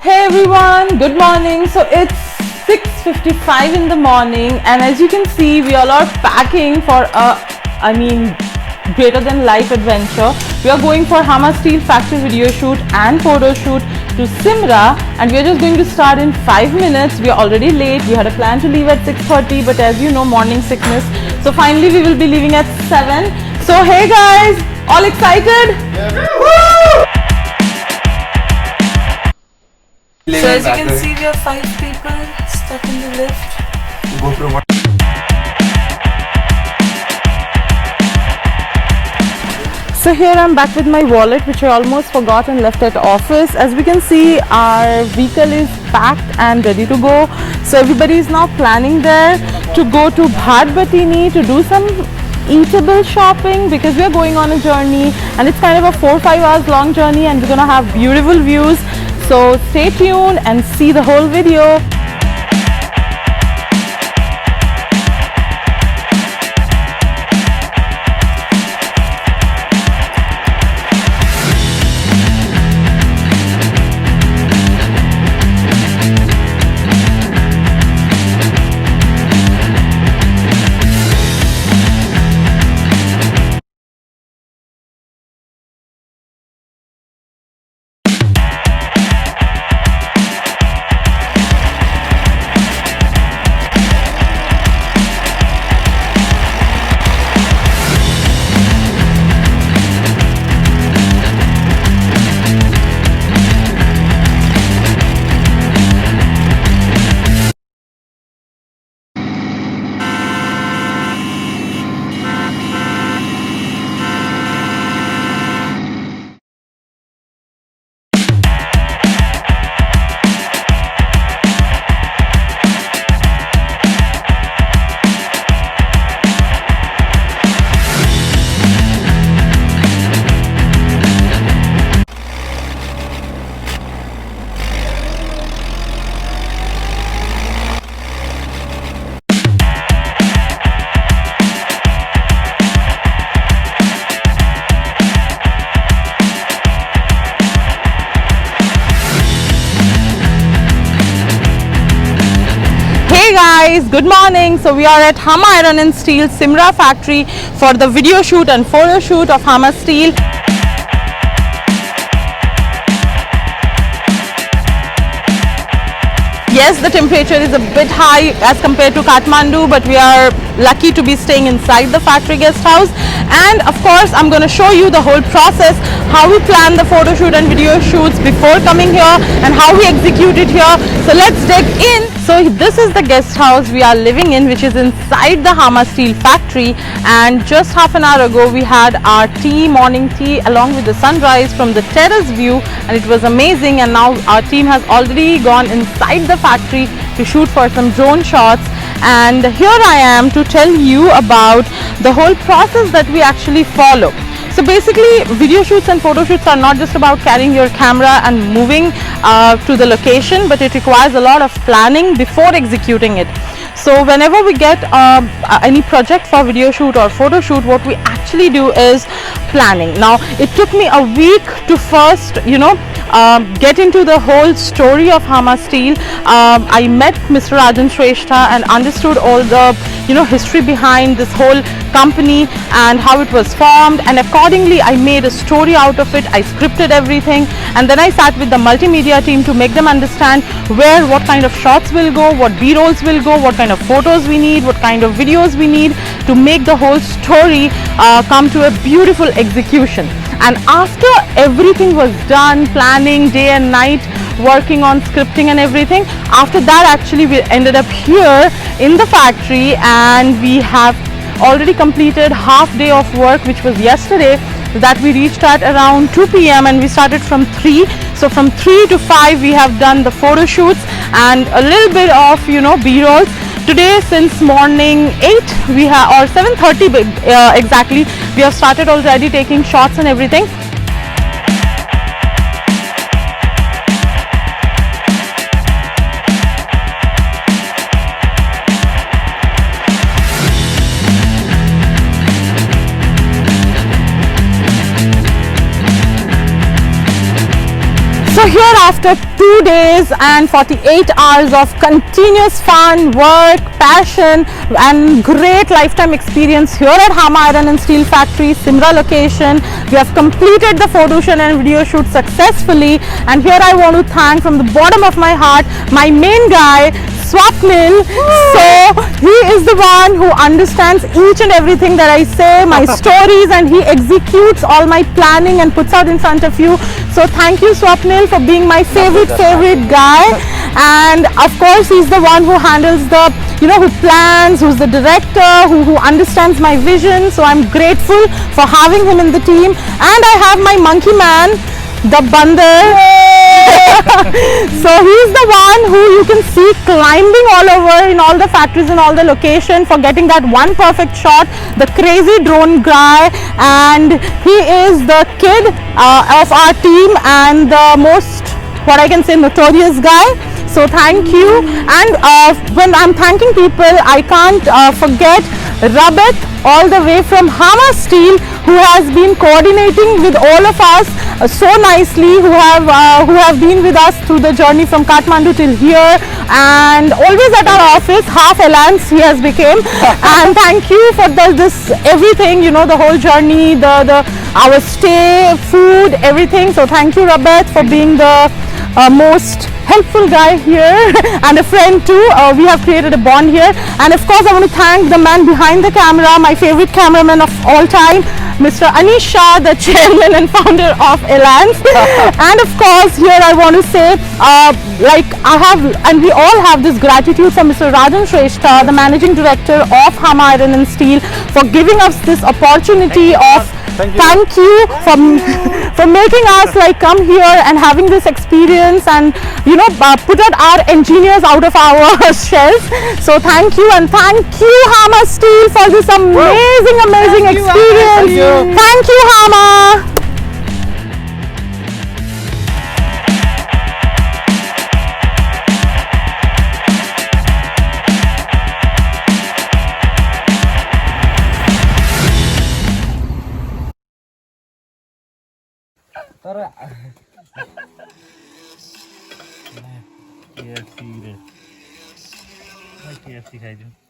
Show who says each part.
Speaker 1: Hey everyone, good morning. So it's 6:55 in the morning, and as you can see, we all are packing for greater than life adventure. We are going for Hama Steel factory video shoot and photo shoot to Simra, and we are just going to start in 5 minutes. We are already late. We had a plan to leave at 6:30, but as you know, morning sickness. So finally, we will be leaving at 7. So hey guys, all excited? Yeah. Woo! So as you can see, we are 5 people stuck in the lift. So here I'm back with my wallet, which I almost forgot and left at office. As we can see, our vehicle is packed and ready to go. So everybody is now planning there to go to Bhat Batini to do some eatable shopping, because we are going on a journey and it's kind of a 4-5 hours long journey, and we're gonna have beautiful views. So stay tuned and see the whole video. Hey guys, good morning. So we are at Hama Iron and Steel Simra factory for the video shoot and photo shoot of Hama Steel. Yes, the temperature is a bit high as compared to Kathmandu, but we are lucky to be staying inside the factory guest house. And of course, I'm going to show you the whole process, how we plan the photo shoot and video shoots before coming here and how we execute it here. So let's dig in. So this is the guest house we are living in, which is inside the Hama Steel factory. And just half an hour ago, we had our morning tea along with the sunrise from the terrace view, and it was amazing. And now our team has already gone inside the factory to shoot for some drone shots. And here I am to tell you about the whole process that we actually follow. So basically, video shoots and photo shoots are not just about carrying your camera and moving to the location, but it requires a lot of planning before executing it. So whenever we get any project for video shoot or photo shoot, what we actually do is planning. Now it took me a week to first get into the whole story of Hama Steel. I met Mr. Rajan Shrestha and understood all the history behind this whole company and how it was formed, and accordingly I made a story out of it. I scripted everything, and then I sat with the multimedia team to make them understand what kind of shots will go, what B-rolls will go, what kind of photos we need, what kind of videos we need to make the whole story come to a beautiful execution. And after everything was done, planning day and night, working on scripting and everything, after that actually we ended up here in the factory, and we have already completed half day of work, which was yesterday, that we reached at around 2 p.m. and we started from 3. So from 3 to 5 we have done the photo shoots and a little bit of B-rolls. Today since morning 8 we have, or 7:30 exactly, we have started already taking shots and everything. So here, after 2 days and 48 hours of continuous fun, work, passion and great lifetime experience here at Hama Iron and Steel Factory, Simra location, we have completed the photo shoot and video shoot successfully. And here I want to thank from the bottom of my heart my main guy, Swapnil. So he is the one who understands each and everything that I say, my stories, and he executes all my planning and puts out in front of you. So thank you, Swapnil, for being my favorite guy. And of course, he's the one who handles the, who plans, who's the director, who understands my vision. So I'm grateful for having him in the team. And I have my monkey man, the Bandar. So he's the one who you can see climbing all over in all the factories and all the location for getting that one perfect shot, the crazy drone guy. And he is the kid of our team and the most, what I can say, notorious guy. So thank you. And when I'm thanking people, I can't forget Rabet, all the way from Hama Steel, who has been coordinating with all of us so nicely, who have been with us through the journey from Kathmandu till here, and always at our office, half Alliance he has become. And thank you for this everything, the whole journey, our stay, food, everything. So thank you, Rabet, for being the most helpful guy here and a friend too. We have created a bond here. And of course I want to thank the man behind the camera, my favorite cameraman of all time, Mr. Anish Shah, the chairman and founder of Alliance. And of course here I want to say, we all have this gratitude for Mr. Rajan Shrestha, the managing director of Hama Iron and Steel, for giving us this opportunity of Thank you for making us come here and having this experience and put our engineers out of our shells. So thank you, and thank you Hama Steel for this amazing experience. Thank you Hama.
Speaker 2: KFC रे KFC खाइदिउँ